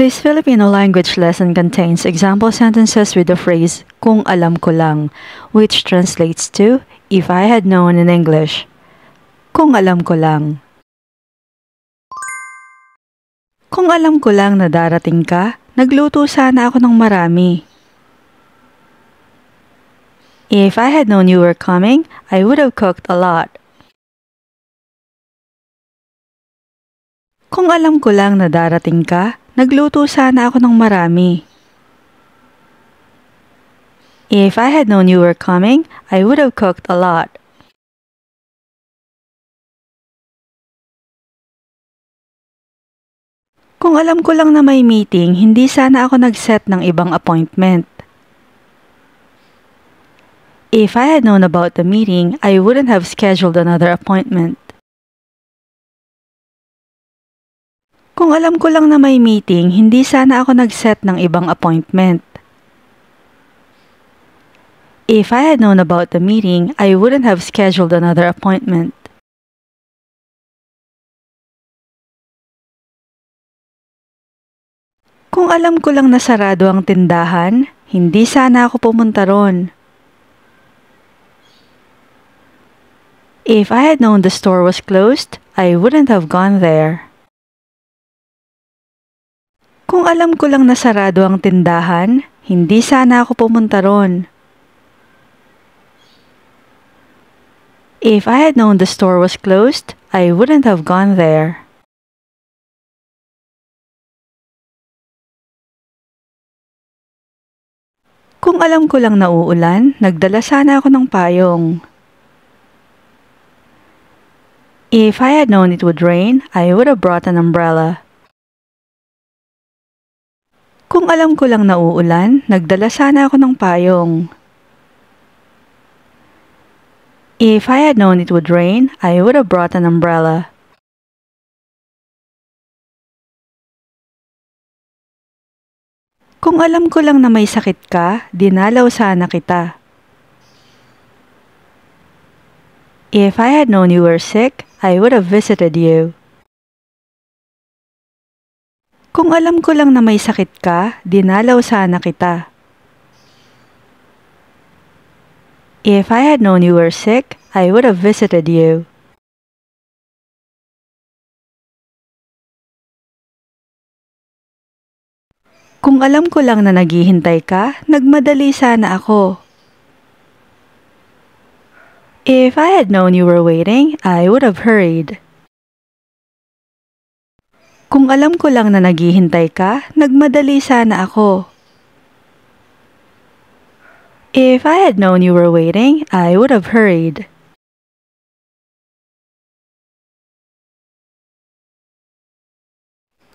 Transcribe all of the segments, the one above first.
This Filipino language lesson contains example sentences with the phrase kung alam ko lang, which translates to if I had known in English. Kung alam ko lang. Kung alam ko lang na darating ka, nagluto sana ako ng marami. If I had known you were coming, I would have cooked a lot. Kung alam ko lang na darating ka, nagluto sana ako ng marami. If I had known you were coming, I would have cooked a lot. Kung alam ko lang na may meeting, hindi sana ako nag-set ng ibang appointment. If I had known about the meeting, I wouldn't have scheduled another appointment. Kung alam ko lang na may meeting, hindi sana ako nag-set ng ibang appointment. If I had known about the meeting, I wouldn't have scheduled another appointment. Kung alam ko lang na sarado ang tindahan, hindi sana ako pumunta ron. If I had known the store was closed, I wouldn't have gone there. Kung alam ko lang na sarado ang tindahan, hindi sana ako pumunta ron. If I had known the store was closed, I wouldn't have gone there. Kung alam ko lang na uulan, nagdala sana ako ng payong. If I had known it would rain, I would have brought an umbrella. Kung alam ko lang na uulan, nagdala sana ako ng payong. If I had known it would rain, I would have brought an umbrella. Kung alam ko lang na may sakit ka, dinalaw sana kita. If I had known you were sick, I would have visited you. Kung alam ko lang na may sakit ka, dinalaw sana kita. If I had known you were sick, I would have visited you. Kung alam ko lang na naghihintay ka, nagmadali sana ako. If I had known you were waiting, I would have hurried. Kung alam ko lang na naghihintay ka, nagmadali sana ako. If I had known you were waiting, I would have hurried.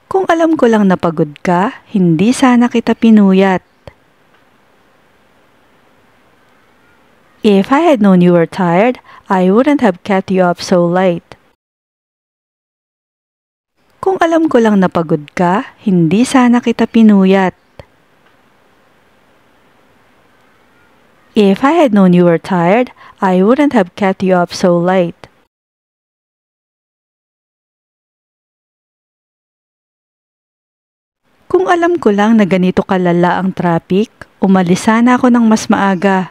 Kung alam ko lang na pagod ka, hindi sana kita pinuyat. If I had known you were tired, I wouldn't have kept you up so late. Kung alam ko lang na pagod ka, hindi sana kita pinuyat. If I had known you were tired, I wouldn't have kept you up so late. Kung alam ko lang na ganito kalala ang traffic, umalis sana ako ng mas maaga.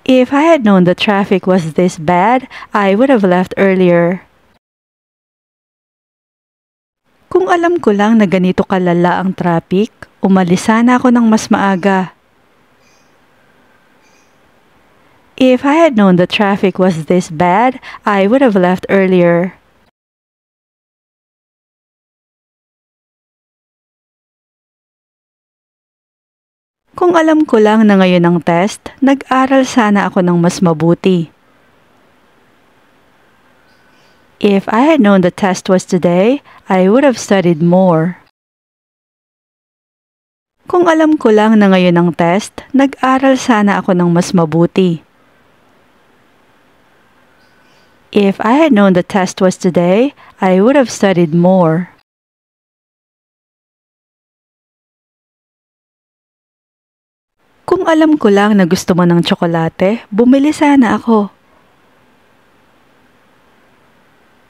If I had known the traffic was this bad, I would have left earlier. Kung alam ko lang na ganito kalala ang traffic, umalis sana ako ng mas maaga. If I had known the traffic was this bad, I would have left earlier. Kung alam ko lang na ngayon ang test, nag-aral sana ako ng mas mabuti. If I had known the test was today, I would have studied more. Kung alam ko lang na ngayon ang test, nag-aral sana ako ng mas mabuti. If I had known the test was today, I would have studied more. Kung alam ko lang na gusto mo ng tsokolate, bumili sana ako.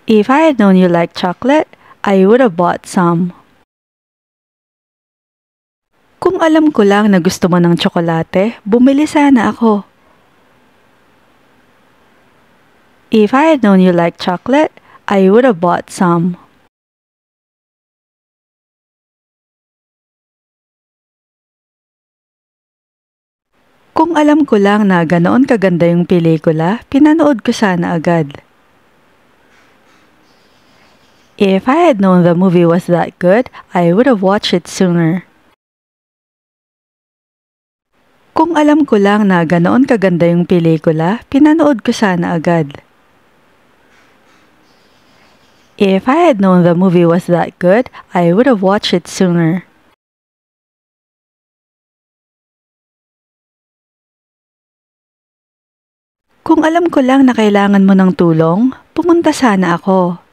If I had known you liked chocolate, I would have bought some. Kung alam ko lang na gusto mo ng tsokolate, bumili sana ako. If I had known you liked chocolate, I would have bought some. Kung alam ko lang na ganoon kaganda yung pelikula, pinanood ko sana agad. If I had known the movie was that good, I would have watched it sooner. Kung alam ko lang na ganoon kaganda yung pelikula, pinanood ko sana agad. If I had known the movie was that good, I would have watched it sooner. Kung alam ko lang na kailangan mo ng tulong, pumunta sana ako.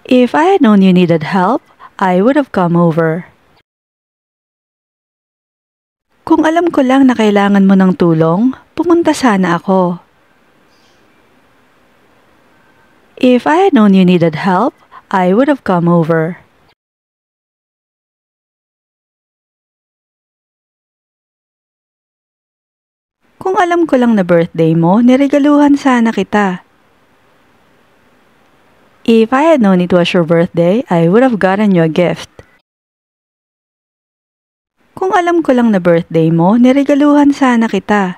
If I had known you needed help, I would have come over. Kung alam ko lang na kailangan mo ng tulong, pumunta sana ako. If I had known you needed help, I would have come over. Kung alam ko lang na birthday mo, niregaluhan sana kita. If I had known it was your birthday, I would have gotten you a gift. Kung alam ko lang na birthday mo, niregaluhan sana kita.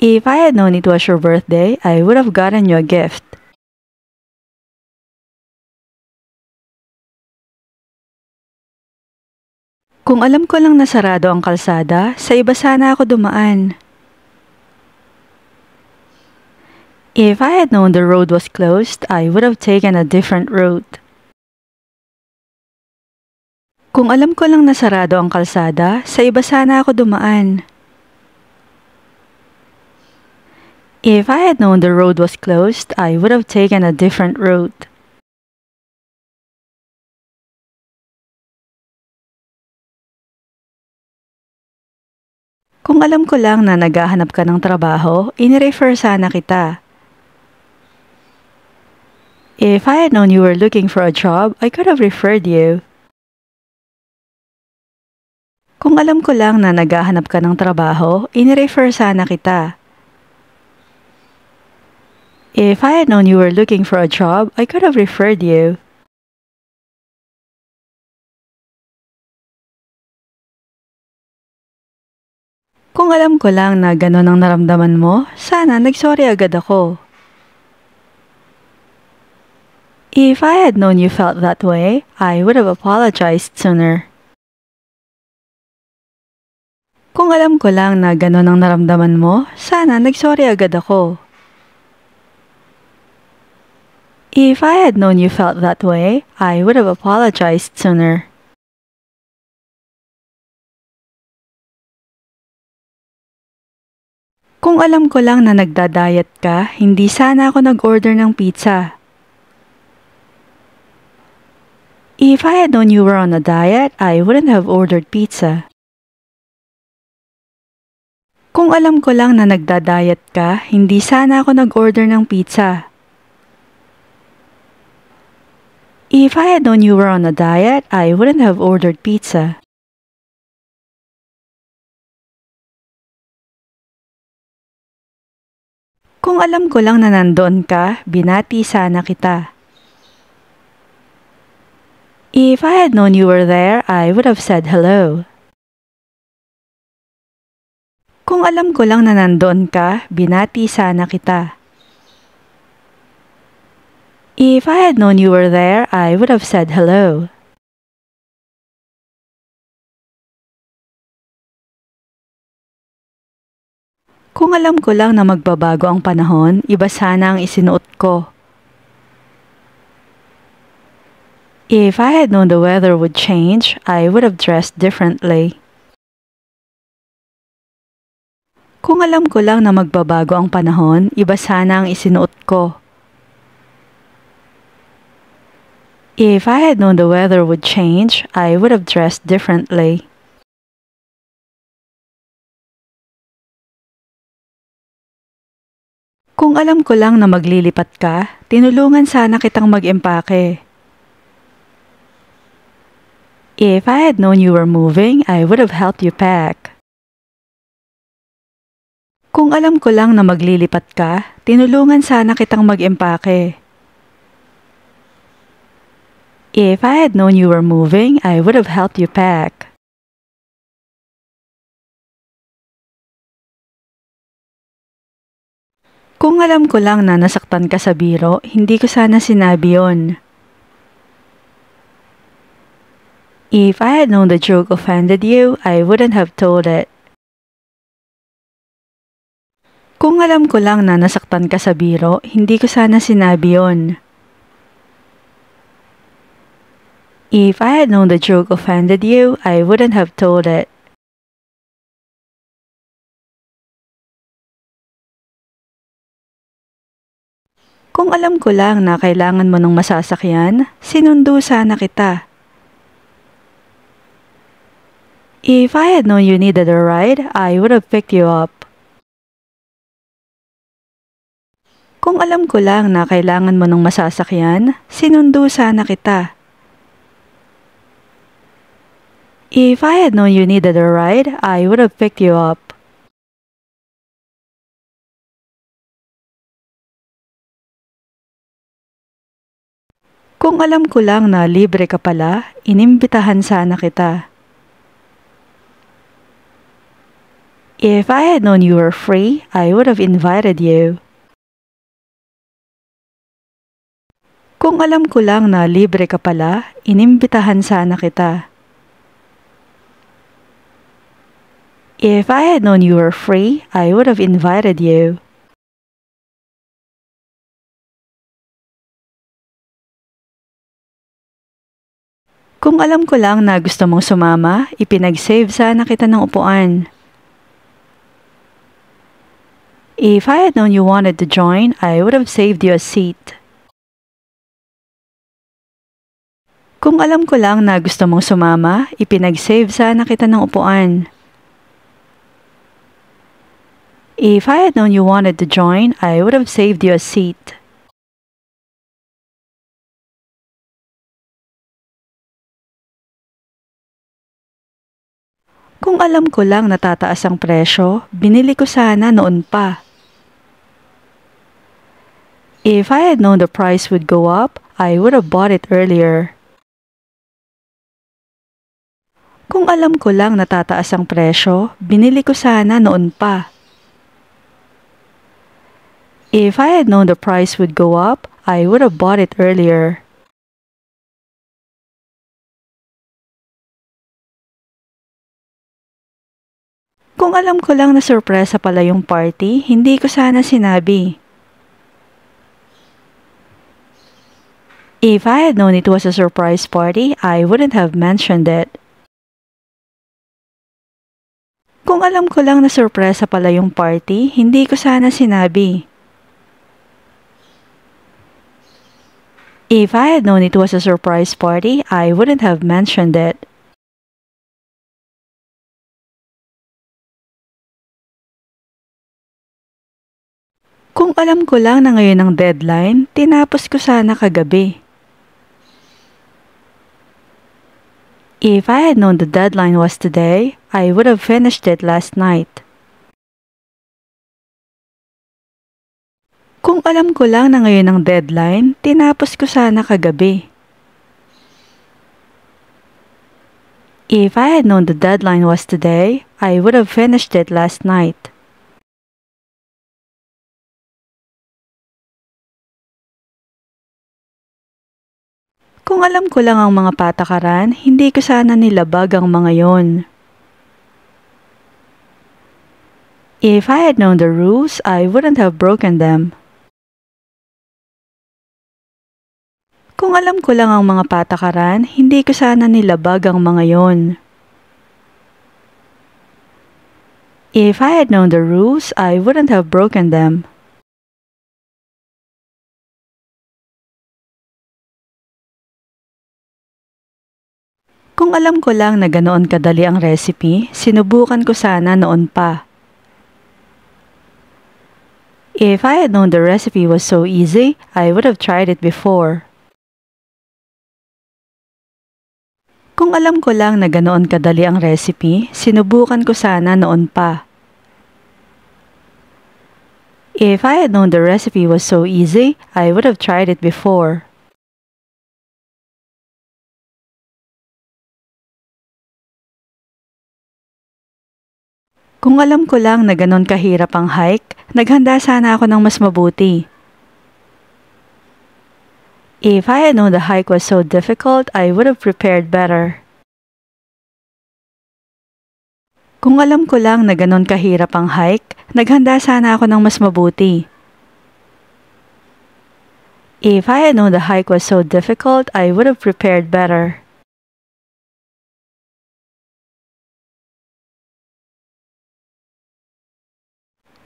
If I had known it was your birthday, I would have gotten you a gift. Kung alam ko lang na sarado ang kalsada, sa iba sana ako dumaan. If I had known the road was closed, I would have taken a different route. Kung alam ko lang na sarado ang kalsada, sa iba sana ako dumaan. If I had known the road was closed, I would have taken a different route. Kung alam ko lang na naghahanap ka ng trabaho, inirefer sana kita. If I had known you were looking for a job, I could have referred you. Kung alam ko lang na naghahanap ka ng trabaho, inirefer sana kita. If I had known you were looking for a job, I could have referred you. Kung alam ko lang na gano'n ang naramdaman mo, sana nagsorry agad ako. If I had known you felt that way, I would have apologized sooner. Kung alam ko lang na gano'n ang naramdaman mo, sana nagsorry agad ako. If I had known you felt that way, I would have apologized sooner. Kung alam ko lang na nagda-diet ka, hindi sana ako nag-order ng pizza. If I had known you were on a diet, I wouldn't have ordered pizza. Kung alam ko lang na nagda-diet ka, hindi sana ako nag-order ng pizza. If I had known you were on a diet, I wouldn't have ordered pizza. Kung alam ko lang na nandoon ka, binati sana kita. If I had known you were there, I would have said hello. Kung alam ko lang na nandoon ka, binati sana kita. If I had known you were there, I would have said hello. Kung alam ko lang na magbabago ang panahon, iba sana ang isinuot ko. If I had known the weather would change, I would have dressed differently. Kung alam ko lang na magbabago ang panahon, iba sana ang isinuot ko. If I had known the weather would change, I would have dressed differently. Kung alam ko lang na maglilipat ka, tinulungan sana kitang mag-empake. If I had known you were moving, I would have helped you pack. Kung alam ko lang na maglilipat ka, tinulungan sana kitang mag-empake. If I had known you were moving, I would have helped you pack. Kung alam ko lang na nasaktan ka sa biro, hindi ko sana sinabi yon. If I had known the joke offended you, I wouldn't have told it. Kung alam ko lang na nasaktan ka sa biro, hindi ko sana sinabi yon. If I had known the joke offended you, I wouldn't have told it. Kung alam ko lang na kailangan mo ng masasakyan, sinundo sana kita. If I had known you needed a ride, I would have picked you up. Kung alam ko lang na kailangan mo ng masasakyan, sinundo sana kita. If I had known you needed a ride, I would have picked you up. Kung alam ko lang na libre ka pala, inimbitahan sana kita. If I had known you were free, I would have invited you. Kung alam ko lang na libre ka pala, inimbitahan sana kita. If I had known you were free, I would have invited you. Kung alam ko lang na gusto mong sumama, ipinag-save sana kita ng upuan. If I had known you wanted to join, I would have saved you a seat. Kung alam ko lang na gusto mong sumama, ipinag-save sana kita ng upuan. If I had known you wanted to join, I would have saved you a seat. Kung alam ko lang na tataas ang presyo, binili ko sana noon pa. If I had known the price would go up, I would have bought it earlier. Kung alam ko lang na tataas ang presyo, binili ko sana noon pa. If I had known the price would go up, I would have bought it earlier. Kung alam ko lang na sorpresa pala yung party, hindi ko sana sinabi. If I had known it was a surprise party, I wouldn't have mentioned it. Kung alam ko lang na sorpresa pala yung party, hindi ko sana sinabi. If I had known it was a surprise party, I wouldn't have mentioned it. Kung alam ko lang na ngayon ang deadline, tinapos ko sana kagabi. If I had known the deadline was today, I would have finished it last night. Kung alam ko lang na ngayon ang deadline, tinapos ko sana kagabi. If I had known the deadline was today, I would have finished it last night. Kung alam ko lang ang mga patakaran, hindi ko sana nilabag ang mga yon. If I had known the rules, I wouldn't have broken them. Kung alam ko lang ang mga patakaran, hindi ko sana nilabag ang mga yon. If I had known the rules, I wouldn't have broken them. Kung alam ko lang na ganoon kadali ang recipe, sinubukan ko sana noon pa. If I had known the recipe was so easy, I would have tried it before. Kung alam ko lang na ganoon kadali ang recipe, sinubukan ko sana noon pa. If I had known the recipe was so easy, I would have tried it before. Kung alam ko lang na ganon kahirap ang hike, naghanda sana ako ng mas mabuti. If I had known the hike was so difficult, I would have prepared better. Kung alam ko lang na ganon kahirap ang hike, naghanda sana ako ng mas mabuti. If I had known the hike was so difficult, I would have prepared better.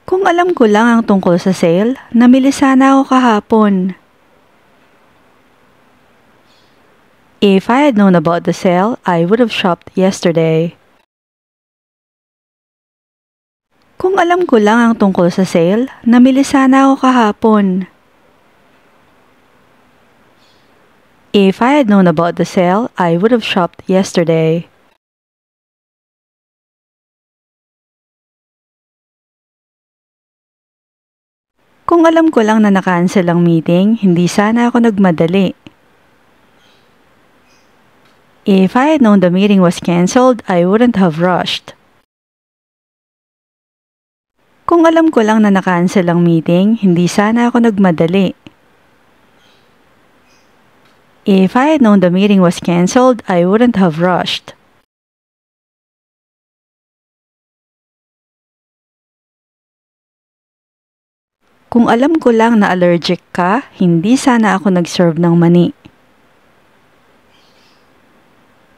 Kung alam ko lang ang tungkol sa sale, namili sana ako kahapon. If I had known about the sale, I would have shopped yesterday. Kung alam ko lang ang tungkol sa sale, namili sana ako kahapon. If I had known about the sale, I would have shopped yesterday. Kung alam ko lang na na-cancel ang meeting, hindi sana ako nagmadali. If I had known the meeting was cancelled, I wouldn't have rushed. Kung alam ko lang na na-cancel ang meeting, hindi sana ako nagmadali. If I had known the meeting was cancelled, I wouldn't have rushed. Kung alam ko lang na allergic ka, hindi sana ako nag-serve ng mani.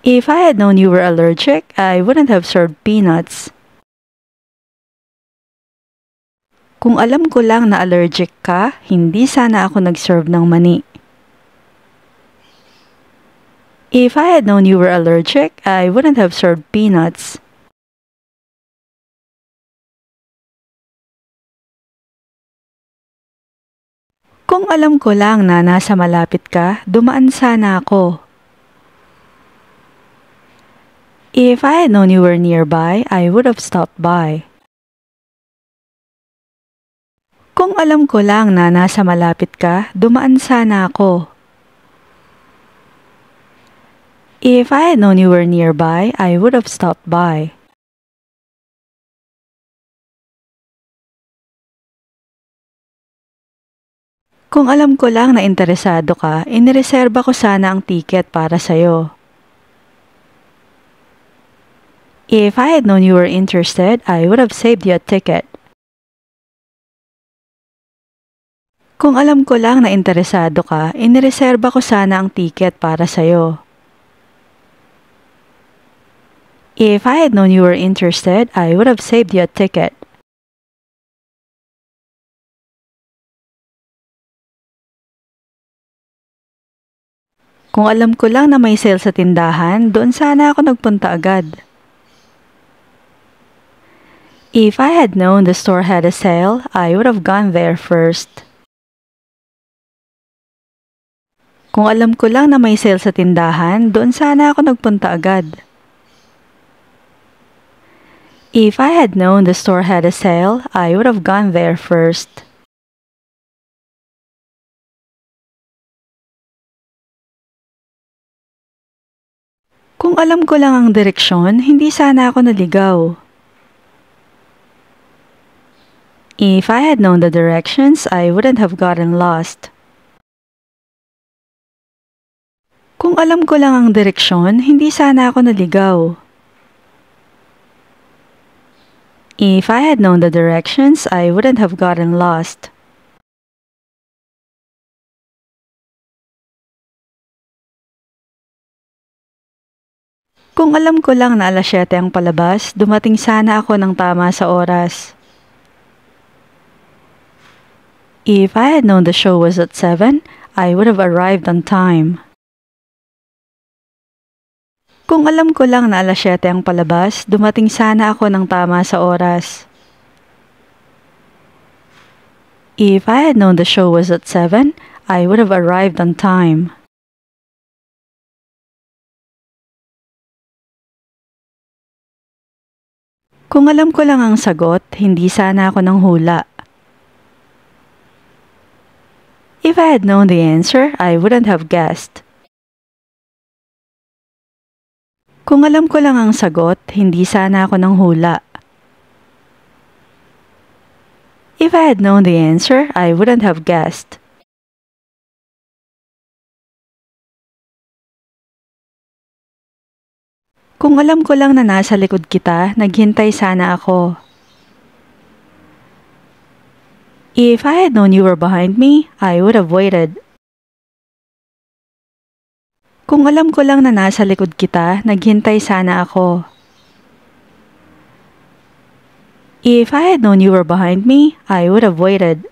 If I had known you were allergic, I wouldn't have served peanuts. Kung alam ko lang na allergic ka, hindi sana ako nag-serve ng mani. If I had known you were allergic, I wouldn't have served peanuts. Kung alam ko lang na nasa malapit ka, dumaan sana ako. If I had known you were nearby, I would have stopped by. Kung alam ko lang na nasa malapit ka, dumaan sana ako. If I had known you were nearby, I would have stopped by. Kung alam ko lang na interesado ka, inireserba ko sana ang ticket para sa'yo. If I had known you were interested, I would have saved you a ticket. Kung alam ko lang na interesado ka, inireserba ko sana ang ticket para sa'yo. If I had known you were interested, I would have saved you a ticket. Kung alam ko lang na may sale sa tindahan, doon sana ako nagpunta agad. If I had known the store had a sale, I would have gone there first. Kung alam ko lang na may sale sa tindahan, doon sana ako nagpunta agad. If I had known the store had a sale, I would have gone there first. Kung alam ko lang ang direksyon, hindi sana ako naligaw. If I had known the directions, I wouldn't have gotten lost. Kung alam ko lang ang direksyon, hindi sana ako naligaw. If I had known the directions, I wouldn't have gotten lost. Kung alam ko lang na 7:00 ang palabas, dumating sana ako ng tama sa oras. If I had known the show was at 7, I would have arrived on time. Kung alam ko lang na 7:00 ang palabas, dumating sana ako ng tama sa oras. If I had known the show was at 7, I would have arrived on time. Kung alam ko lang ang sagot, hindi sana ako nang hula. If I had known the answer, I wouldn't have guessed. Kung alam ko lang ang sagot, hindi sana ako nang hula. If I had known the answer, I wouldn't have guessed. Kung alam ko lang na nasa likod kita, naghintay sana ako. If I had known you were behind me, I would have waited. Kung alam ko lang na nasa likod kita, naghintay sana ako. If I had known you were behind me, I would have waited.